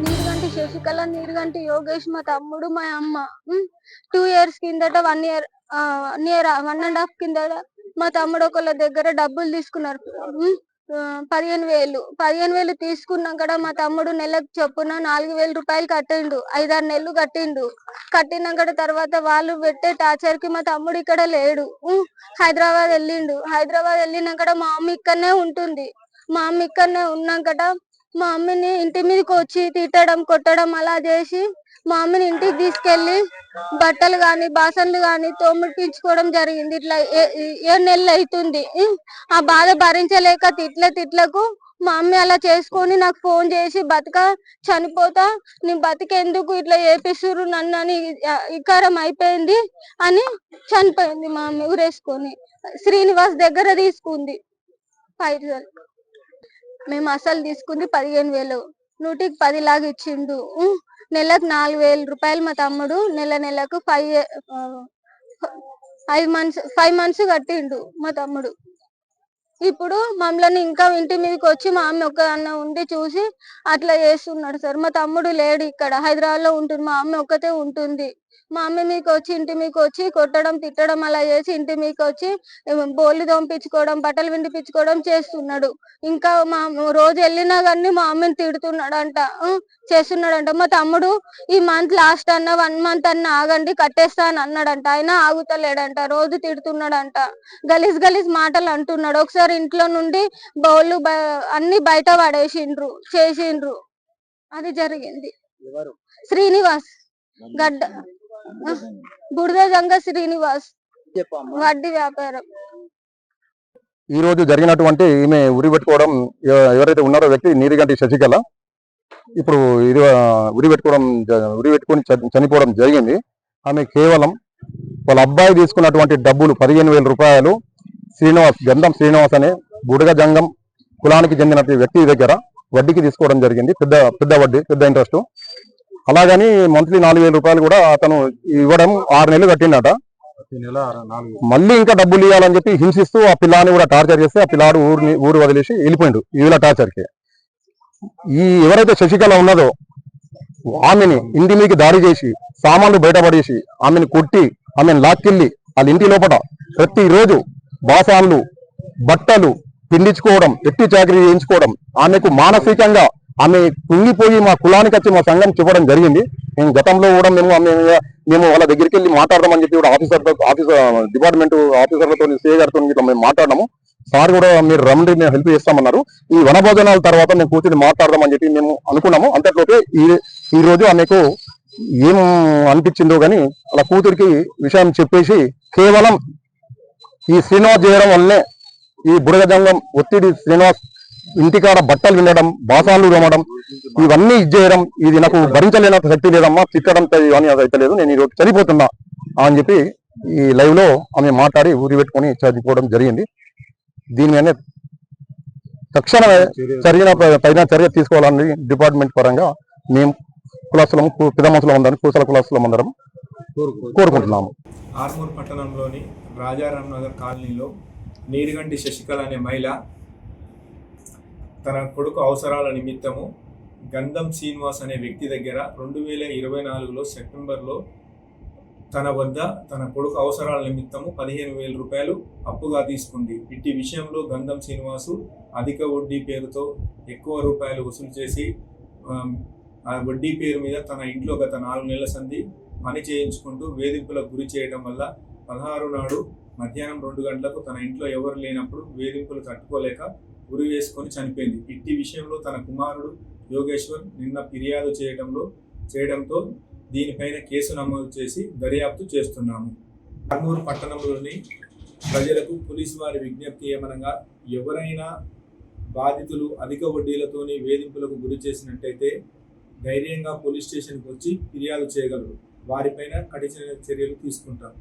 నీరుగంటి శశికళ, నీరుగంటి యోగేష్ మా తమ్ముడు మా అమ్మ 2 years కిందట 1.5 కిందట మా తమ్ముడు ఒకళ్ళ దగ్గర డబ్బులు తీసుకున్నారు. 15,000 తీసుకున్నాక మా తమ్ముడు నెలకు చొప్పున 4,000 రూపాయలు కట్టిండు. 5-6 నెలలు కట్టిండు. కట్టినాక తర్వాత వాళ్ళు పెట్టే టార్చర్ కి మా తమ్ముడు ఇక్కడ లేడు. హైదరాబాద్ వెళ్ళిండు. హైదరాబాద్ వెళ్ళినాక మా అమ్మ ఇక్కడనే ఉంటుంది. మా అమ్మ ఇక్కడనే ఉన్నాకట మా అమ్మని ఇంటి మీదకి వచ్చి తిట్టడం కొట్టడం అలా చేసి మా అమ్మని ఇంటికి తీసుకెళ్లి బట్టలు గాని బాసన్లు గాని తోముపించుకోవడం జరిగింది. ఇట్లా 7 నెలలు అవుతుంది. ఆ బాధ భరించలేక తిట్లకు మా అమ్మ అలా చేసుకొని నాకు ఫోన్ చేసి చనిపోతా నీ బతికెందుకు ఇట్లా చేపిస్తురు నన్ను అని ఇకారం అయిపోయింది అని చనిపోయింది. మా అమ్మ ఊరేసుకొని శ్రీనివాస్ దగ్గర తీసుకుంది పైసలు. మేము అసలు తీసుకుంది 15,000, 100కి 10 లాగా ఇచ్చిండు. నెలకు 4,000 రూపాయలు మా తమ్ముడు నెలకు 5 months కట్టిండు మా తమ్ముడు. ఇప్పుడు మమ్మల్ని ఇంకా ఇంటి మీదకి వచ్చి మా అమ్మ ఒక్కదన్న ఉండి చూసి అట్లా చేస్తున్నాడు సార్. మా తమ్ముడు లేడు, ఇక్కడ హైదరాబాద్ లో ఉంటుంది. మా అమ్మ ఒక్కతే ఉంటుంది. మా అమ్మ మీకు వచ్చి ఇంటి మీకు వచ్చి కొట్టడం తిట్టడం అలా చేసి ఇంటి మీకు వచ్చి బోళ్ళు తోమిపించుకోవడం బట్టలు విండిపించుకోవడం చేస్తున్నాడు. ఇంకా మా రోజు వెళ్ళినా కానీ మా అమ్మని తిడుతున్నాడంట, చేస్తున్నాడంట. మా తమ్ముడు ఈ మంత్ లాస్ట్ అన్న 1 month అన్న ఆగండి కట్టేస్తా అని అన్నాడంట. అయినా ఆగుతలేడంట. రోజు తిడుతున్నాడంట. గలీజ్ మాటలు అంటున్నాడు. ఒకసారి ఇంట్లో నుండి బౌళ్ళు అన్ని బయట పడేసిండ్రు చేసిండ్రు. అది జరిగింది. శ్రీనివాస్ గడ్డ బుడదజంగ శ్రీనివాస్ వడ్డీ వ్యాపారం. ఈ రోజు జరిగినటువంటి ఈమె ఉరి పెట్టుకోవడం ఎవరైతే ఉన్నారో వ్యక్తి నీరుగంటి శశికళ ఇప్పుడు ఇది ఉరి పెట్టుకొని చనిపోవడం జరిగింది. ఆమె కేవలం వాళ్ళ అబ్బాయి తీసుకున్నటువంటి డబ్బులు 15,000 రూపాయలు గంధం శ్రీనివాస్ అనే బుడగజంగం కులానికి చెందిన వ్యక్తి దగ్గర వడ్డీకి తీసుకోవడం జరిగింది. పెద్ద వడ్డీ, పెద్ద ఇంట్రెస్ట్. అలాగని మంత్లీ 4,000 రూపాయలు కూడా అతను ఇవ్వడం 6 నెలలు కట్టిండట. మళ్ళీ ఇంకా డబ్బులు ఇవ్వాలని చెప్పి హింసిస్తూ ఆ పిల్లాన్ని కూడా టార్చర్ చేస్తే ఆ పిల్లాడు ఊరు వదిలేసి వెళ్ళిపోయిండు వీళ్ళ టార్చర్కి. ఎవరైతే శశికళ ఉన్నదో ఆమెని ఇంటి మీదకి దాడి చేసి సామాన్లు బయటపడేసి ఆమెను కొట్టి ఆమెను లాక్కెళ్ళి వాళ్ళ ఇంటి లోపల ప్రతిరోజు బాసాన్లు బట్టలు పిండించుకోవడం, ఎట్టి చాకరీ చేయించుకోవడం, ఆమెకు మానసికంగా ఆమె కుంగిపోయి మా కులానికి వచ్చి మా సంఘం చెప్పడం జరిగింది. మేము గతంలో కూడా మేము వాళ్ళ దగ్గరికి వెళ్ళి మాట్లాడదామని చెప్పి కూడా డిపార్ట్మెంట్ ఆఫీసర్లతో సిఐ గారితో మేము మాట్లాడము. సార్ కూడా మీరు రమ్మండి మేము హెల్ప్ చేస్తామన్నారు. ఈ వనభోజనాల తర్వాత మేము కూర్చొని మాట్లాడదామని చెప్పి మేము అనుకున్నాము. అంతట్లోనే ఈ రోజు ఆమెకు ఏం అనిపించిందో కానీ అలా కూతురికి విషయం చెప్పేసి కేవలం ఈ శ్రీనివాస్ చేయడం వల్లనే ఈ బుడగజంగం ఒత్తిడి శ్రీనివాస్ ఇంటికాడ బట్టలు వినడం, బాసాలు తోమడం, ఇవన్నీ చేయడం ఇది నాకు భరించలేనంత శక్తి లేదమ్మా, తిట్టడం అని అది అయితే లేదు, నేను ఈరోజు చనిపోతున్నా అని చెప్పి ఈ లైవ్ లో ఆమె మాట్లాడి ఊరి పెట్టుకొని చనిపోవడం జరిగింది. దీని మీద తక్షణమే పైన చర్య తీసుకోవాలని డిపార్ట్మెంట్ పరంగా మేము కులస్తులము పెద్ద మనుషులు అందరం కూసల కులస్తులం అందరం కోరుకుంటున్నాము. ఆర్మూర్ పట్టణంలోని రాజారాం నగర్ కాలనీలో నీరుగంటి శశికళ అనే మహిళ తన కొడుకు అవసరాల నిమిత్తము గంధం శ్రీనివాస్ అనే వ్యక్తి దగ్గర 2024 సెప్టెంబర్లో తన వద్ద తన కొడుకు అవసరాల నిమిత్తము 15,000 రూపాయలు అప్పుగా తీసుకుంది. ఇట్టి విషయంలో గంధం శ్రీనివాసు అధిక వడ్డీ పేరుతో ఎక్కువ రూపాయలు వసూలు చేసి ఆ వడ్డీ పేరు మీద తన ఇంట్లో గత 4 నెలల సంధి పని చేయించుకుంటూ వేధింపులకు గురి చేయడం వల్ల 16 నాడు మధ్యాహ్నం 2 గంటలకు తన ఇంట్లో ఎవరు లేనప్పుడు వేధింపులు తట్టుకోలేక ఉరి వేసుకొని చనిపోయింది. ఇట్టి విషయంలో తన కుమారుడు యోగేశ్వర్ నిన్న ఫిర్యాదు చేయడంతో దీనిపైన కేసు నమోదు చేసి దర్యాప్తు చేస్తున్నాము. ఆర్మూర్ పట్టణంలోని ప్రజలకు పోలీసు వారి విజ్ఞప్తి ఏమనగా ఎవరైనా బాధితులు అధిక వడ్డీలతోని వేధింపులకు గురి చేసినట్టయితే ధైర్యంగా పోలీస్ స్టేషన్కి వచ్చి ఫిర్యాదు చేయగలరు. వారిపైన కఠిన చర్యలు తీసుకుంటారు.